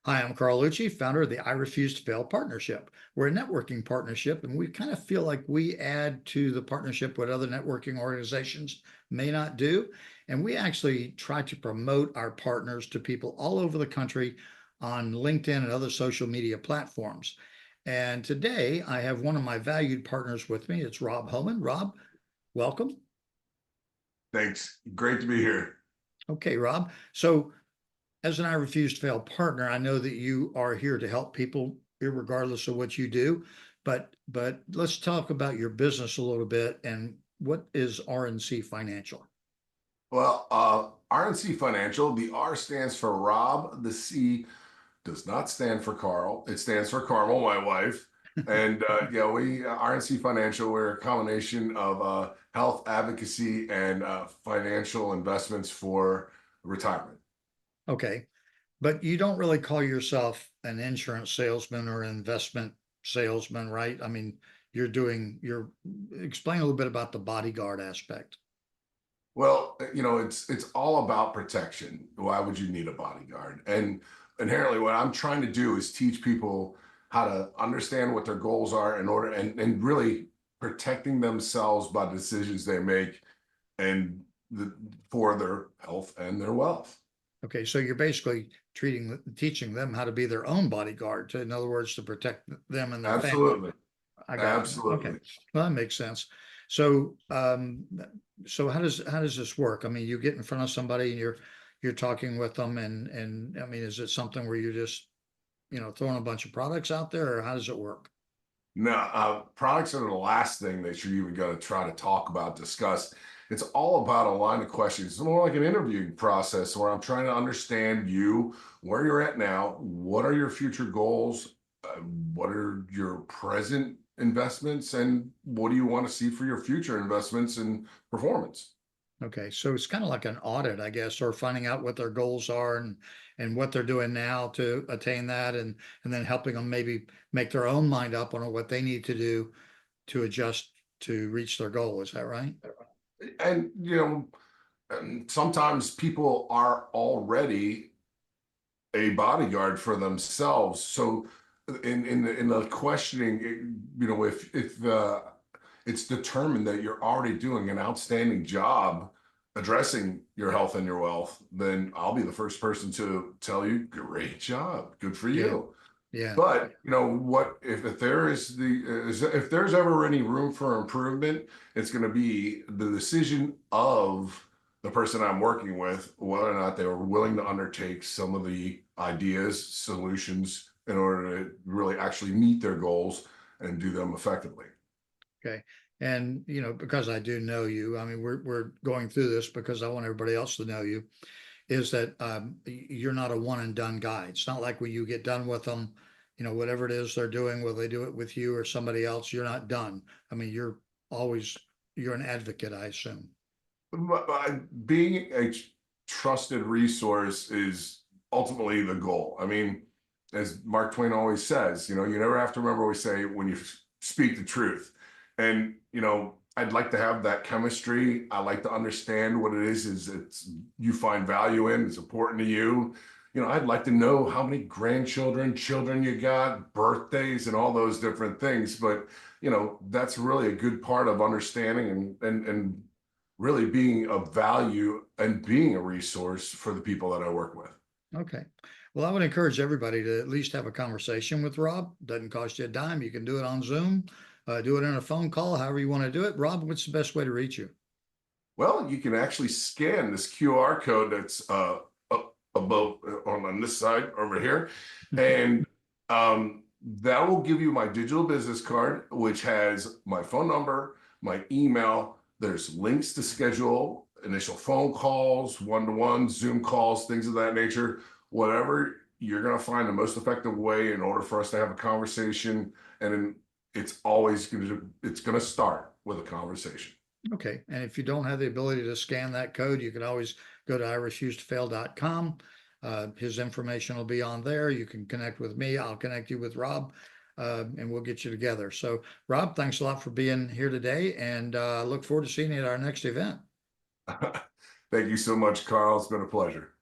Hi, I'm Carl Lucci, founder of the I Refuse to Fail Partnership. We're a networking partnership, and we kind of feel like we add to the partnership what other networking organizations may not do. And we actually try to promote our partners to people all over the country on LinkedIn and other social media platforms. And today I have one of my valued partners with me. It's Rob Hohmann. Rob, welcome. Thanks. Great to be here. Okay, Rob. So as an I Refuse to Fail partner, I know that you are here to help people regardless of what you do. But let's talk about your business a little bit and what is RNC Financial? Well, RNC Financial, the R stands for Rob, the C does not stand for Carl. It stands for Carmel, my wife. And yeah, we RNC Financial, we're a combination of health advocacy and financial investments for retirement. Okay, but you don't really call yourself an insurance salesman or an investment salesman, right? I mean, you're explain a little bit about the bodyguard aspect. Well, it's all about protection. Why would you need a bodyguard? And inherently, what I'm trying to do is teach people how to understand what their goals are in order and really protecting themselves by the decisions they make and for their health and their wealth. Okay, so you're basically teaching them how to be their own bodyguard, in other words, to protect them and their family. Absolutely. I got you. Okay. Absolutely. Well, that makes sense. So, so how does this work? I mean, you get in front of somebody and you're talking with them, and I mean, is it something where you're just throwing a bunch of products out there, or how does it work? No, products are the last thing that you're even going to try to talk about, discuss. It's all about a line of questions. It's more like an interviewing process where I'm trying to understand you, where you're at now, what are your future goals, what are your present investments, and what do you want to see for your future investments and performance? Okay, so it's kind of like an audit, I guess, or finding out what their goals are and what they're doing now to attain that, and then helping them maybe make their own mind up on what they need to do to adjust to reach their goal. Is that right? And and sometimes people are already a bodyguard for themselves. So in the questioning, if it's determined that you're already doing an outstanding job addressing your health and your wealth, then I'll be the first person to tell you, great job, good for Yeah, you. yeah. But what if there is if there's ever any room for improvement, it's going to be the decision of the person I'm working with, whether or not they were willing to undertake some of the ideas, solutions in order to really actually meet their goals and do them effectively. Okay. And because I do know you, I mean, we're going through this because I want everybody else to know you, is that you're not a one and done guy. It's not like when you get done with them, whatever it is they're doing, whether they do it with you or somebody else, you're not done. I mean, always you're an advocate, I assume. Being a trusted resource is ultimately the goal. I mean, as Mark Twain always says, you never have to remember what we say when you speak the truth. And, I'd like to have that chemistry. I like to understand what it is it's you find value in, it's important to you. I'd like to know how many grandchildren, children you got, birthdays, and all those different things. But, that's really a good part of understanding and really being of value and being a resource for the people that I work with. Okay. Well, I would encourage everybody to at least have a conversation with Rob. Doesn't cost you a dime. You can do it on Zoom, do it in a phone call, however you want to do it. Rob, what's the best way to reach you? Well, you can actually scan this QR code that's above on this side over here, and that will give you my digital business card, which has my phone number, my email. There's links to schedule initial phone calls, one-to-one Zoom calls, things of that nature. Whatever you're going to find the most effective way in order for us to have a conversation, and then it's going to start with a conversation. Okay. And if you don't have the ability to scan that code, you can always go to irefusetofail.com. His information will be on there. You can connect with me. I'll connect you with Rob, and we'll get you together. So, Rob, thanks a lot for being here today, and look forward to seeing you at our next event. Thank you so much, Carl. It's been a pleasure.